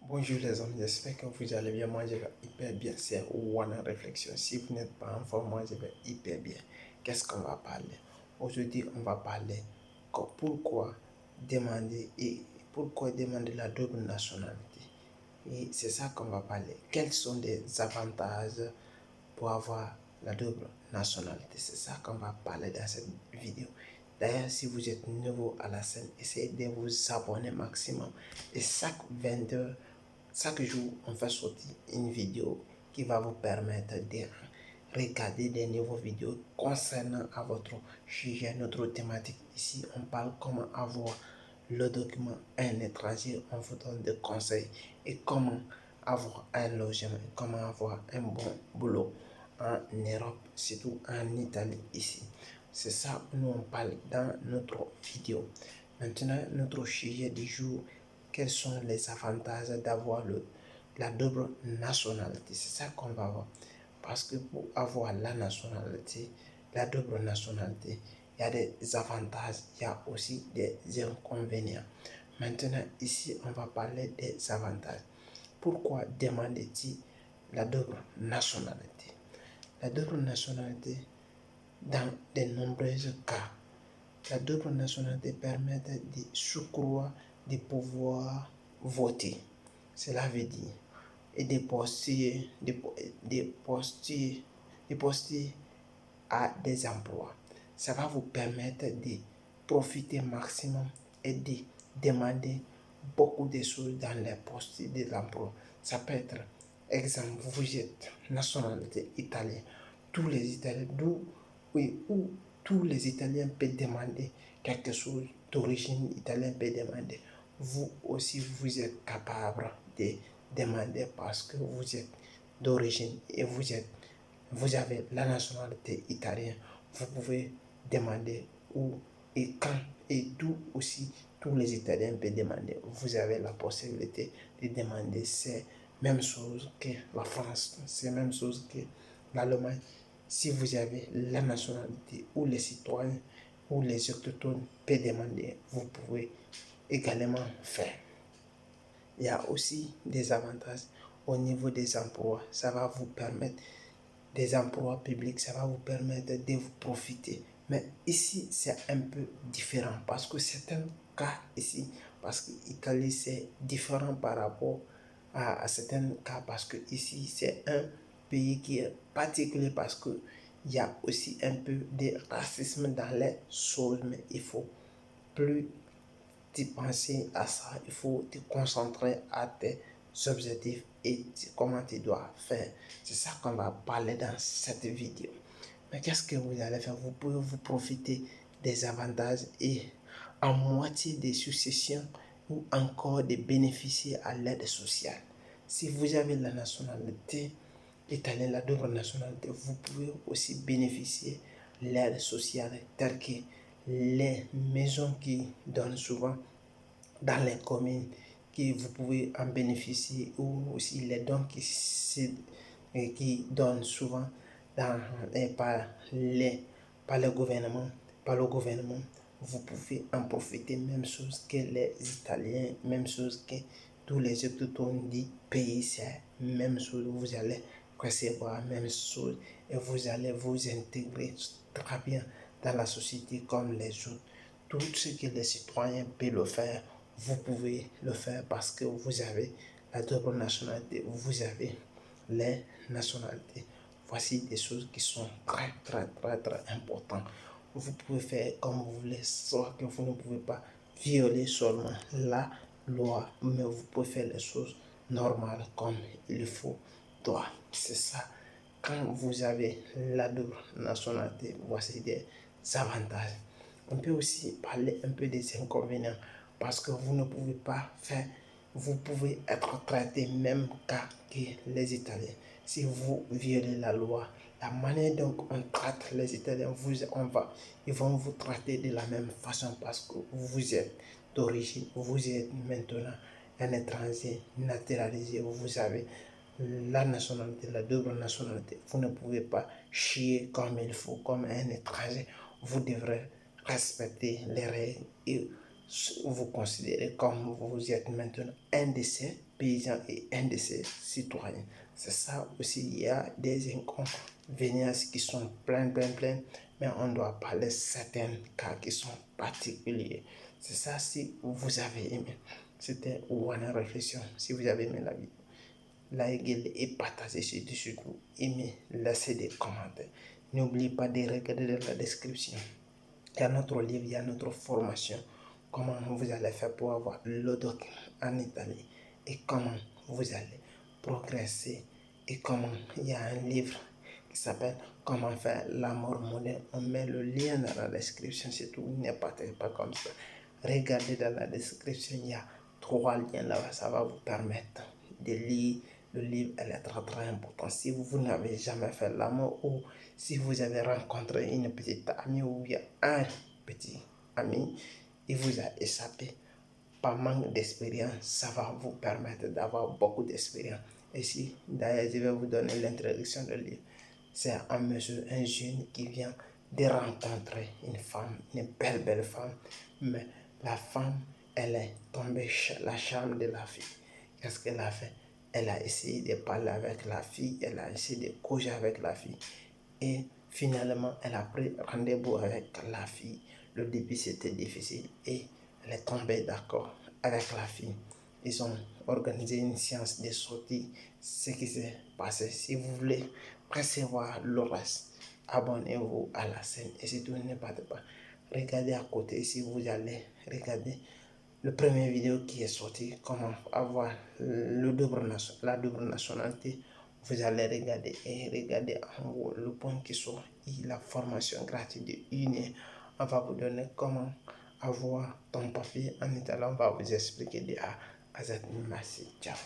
Bonjour les amis, j'espère que vous allez bien. Moi je vais hyper bien. C'est One Réflexion. Si vous n'êtes pas en forme, moi je vais hyper bien. Qu'est-ce qu'on va parler? Aujourd'hui, on va parler pourquoi demander la double nationalité. Et c'est ça qu'on va parler. Quels sont les avantages pour avoir la double nationalité? C'est ça qu'on va parler dans cette vidéo. D'ailleurs, si vous êtes nouveau à la scène, essayez de vous abonner maximum. Et chaque jour, on va sortir une vidéo qui va vous permettre de regarder des nouvelles vidéos concernant à votre sujet, notre thématique. Ici, on parle comment avoir le document un étranger, on vous donne des conseils et comment avoir un logement, comment avoir un bon boulot en Europe, surtout en Italie ici. C'est ça que nous on parle dans notre vidéo. Maintenant, notre sujet du jour, quels sont les avantages d'avoir la double nationalité? C'est ça qu'on va voir. Parce que pour avoir la nationalité, la double nationalité, il y a des avantages, il y a aussi des inconvénients. Maintenant, ici, on va parler des avantages. Pourquoi demander-t-il la double nationalité? La double nationalité, dans de nombreux cas, la double nationalité permet de surcroît de pouvoir voter. Cela veut dire et de poster à des emplois. Ça va vous permettre de profiter maximum et de demander beaucoup de choses dans les postes de l'emploi. Ça peut être, exemple, vous êtes nationalité italienne. Tous les Italiens, où tous les Italiens peuvent demander quelque chose d'origine italienne peut demander. Vous aussi, vous êtes capable de demander parce que vous êtes d'origine et vous avez la nationalité italienne. Vous pouvez demander où et quand et d'où aussi tous les Italiens peuvent demander. Vous avez la possibilité de demander ces mêmes choses que la France, c'est même chose que l'Allemagne. Si vous avez la nationalité ou les citoyens ou les autochtones peuvent demander, vous pouvez également faire. Il y a aussi des avantages au niveau des emplois. Ça va vous permettre des emplois publics, ça va vous permettre de vous profiter. Mais ici, c'est un peu différent parce que c'est un cas ici, parce que l'Italie, c'est différent par rapport à certains cas, parce que ici, c'est un pays qui est particulier parce que il y a aussi un peu de racisme dans les choses, mais il faut plus de penser à ça, il faut te concentrer à tes objectifs et comment tu dois faire. C'est ça qu'on va parler dans cette vidéo. Mais qu'est-ce que vous allez faire? Vous pouvez vous profiter des avantages et en moitié des successions ou encore de bénéficier à l'aide sociale. Si vous avez la nationalité italienne, la double nationalité, vous pouvez aussi bénéficier de l'aide sociale telle que les maisons qui donnent souvent dans les communes, que vous pouvez en bénéficier, ou aussi les dons qui donnent souvent dans, par le gouvernement, vous pouvez en profiter, même chose que les Italiens, même chose que tous les autochtones du pays, c'est même chose, vous allez recevoir même chose et vous allez vous intégrer très bien dans la société comme les autres. Tout ce que les citoyens peuvent le faire, vous pouvez le faire parce que vous avez la double nationalité, vous avez les nationalités. Voici des choses qui sont très importantes. Vous pouvez faire comme vous voulez, soit que vous ne pouvez pas violer seulement la loi, mais vous pouvez faire les choses normales comme il faut. C'est ça. Quand vous avez la double nationalité, voici des avantages. On peut aussi parler un peu des inconvénients parce que vous ne pouvez pas faire, vous pouvez être traité même cas que les Italiens. Si vous violez la loi, la manière dont on traite les Italiens, ils vont vous traiter de la même façon parce que vous êtes d'origine, vous êtes maintenant un étranger naturalisé, vous avez la nationalité, la double nationalité. Vous ne pouvez pas chier comme il faut, comme un étranger. Vous devrez respecter les règles et vous considérez comme vous êtes maintenant un de ces paysans et un de ces citoyens. C'est ça aussi, il y a des inconvénients qui sont plein, mais on doit parler certains cas qui sont particuliers. C'est ça, si vous avez aimé. C'était une réflexion. Si vous avez aimé la vidéo, likez et partagez surtout. Aimez, laissez des commentaires. N'oubliez pas de regarder dans la description. Il y a notre livre, il y a notre formation. Comment vous allez faire pour avoir le doc en Italie et comment vous allez progresser et comment il y a un livre qui s'appelle Comment faire l'amour moderne. On met le lien dans la description, c'est tout, ne partez pas comme ça. Regardez dans la description, il y a 3 liens là-bas, ça va vous permettre de lire le livre. Elle est très important. Si vous n'avez jamais fait l'amour ou si vous avez rencontré une petite amie ou bien un petit ami, il vous a échappé par manque d'expérience, ça va vous permettre d'avoir beaucoup d'expérience. Et si d'ailleurs je vais vous donner l'introduction du livre, c'est un monsieur, un jeune qui vient de rencontrer une femme, une belle femme, mais la femme, elle est tombée la charme de la fille. Qu'est-ce qu'elle a fait? Elle a essayé de parler avec la fille, elle a essayé de coucher avec la fille. Et finalement, elle a pris rendez-vous avec la fille. Le début, c'était difficile et elle est tombée d'accord avec la fille. Ils ont organisé une séance de sortie. Ce qui s'est passé, si vous voulez recevoir le reste, abonnez-vous à la chaîne et surtout ne partez pas. Regardez à côté si vous allez regarder le premier vidéo qui est sorti, comment avoir la double nationalité. Vous allez regarder et regarder en haut le point qui sort et la formation gratuite de une. On va vous donner comment avoir ton papier en italien. On va vous expliquer de A à Z. Merci. Ciao.